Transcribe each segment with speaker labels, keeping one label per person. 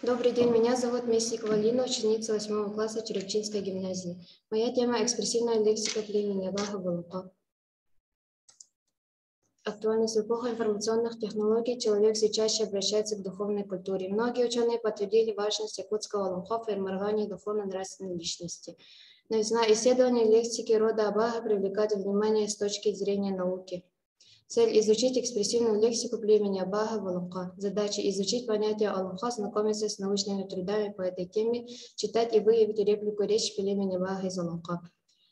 Speaker 1: Добрый день, меня зовут Мессикова Лина, ученица 8 класса Черепчинской гимназии. Моя тема – экспрессивная лексика племени Баха-Балука. Актуальность в эпоху информационных технологий человек все чаще обращается к духовной культуре. Многие ученые подтвердили важность якутского лумхо в формировании духовно-нравственной личности. Новизна исследований лексики рода Абаха привлекает внимание с точки зрения науки. Цель – изучить экспрессивную лексику племени Абаха-Балука. Задача – изучить понятие Алумха, знакомиться с научными трудами по этой теме, читать и выявить реплику речи племени Абаха из Алумха.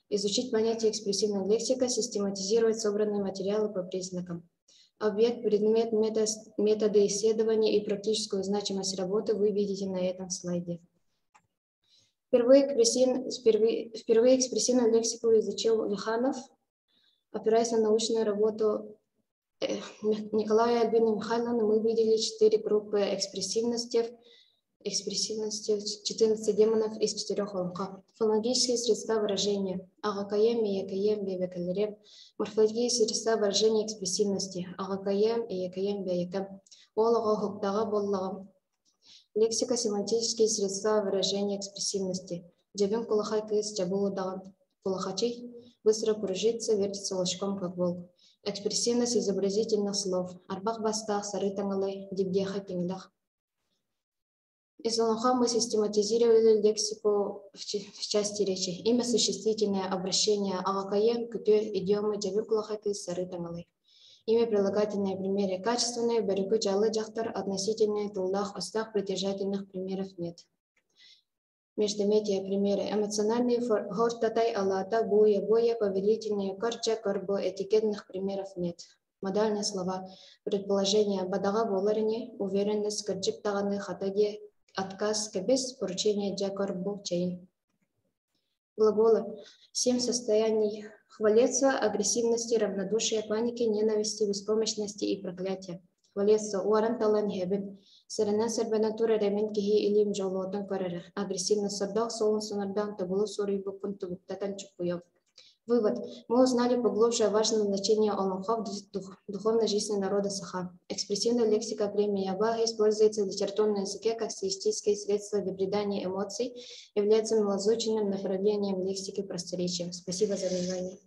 Speaker 1: Изучить понятие экспрессивная лексика, систематизировать собранные материалы по признакам. Объект, предмет, методы исследования и практическую значимость работы вы видите на этом слайде. Впервые экспрессивную лексику изучил Лиханов, опираясь на научную работу Николая Альбины Михайловны. Мы видели 4 группы экспрессивности, 14 демонов из 4 ломха. Фонологические средства выражения. Агакаем, Иякаем, Бебекалерем. Морфологические средства выражения экспрессивности. Агакаем, Иякаем, Беякам. Олага, Хуктага, Боллага. Лексико-семантические средства выражения экспрессивности. Джабим кулахай кыс, Джабулудаган. Кулахачи быстро кружится, вертится волчком, как волк. Экспрессивность изобразительных слов. Арбах бастах, сарытангалай, дибдеха тинглах. Из Алумха мы систематизировали лексику в части речи. Имя существительное, обращение, агакаем, кутё, идиомы, джавюклахаки, сарытангалай. Имя прилагательное, примеры качественные, берегу джалы джахтар, относительные, туллах, остах, притяжательных примеров нет. Междометия примеры. Эмоциональные хортатай, алата, буя, боя, повелительные, корча, корбо, этикетных примеров нет. Модальные слова. Предположение, бадага боларни, уверенность, корчик таганы, хатаге, отказ, кабес, поручение, джакорбо, чейн. Глаголы. 7 состояний хвалецтва, агрессивности, равнодушия, паники, ненависти, беспомощности и проклятия. Хвалецтво. Уаран талан хебен. Сарана сарбанатура ремен кихи илим жолотан карара. Агрессивно сардах, солон сонардан, табулу сори букун тубуктатан чупуев. Вывод. Мы узнали поглубже о важном значении Алумха в духовной жизни народа Саха. Экспрессивная лексика племени Абаха используется в литературном языке как стилистическое средство для придания эмоций, является малоизученным направлением лексики просторечия. Спасибо за внимание.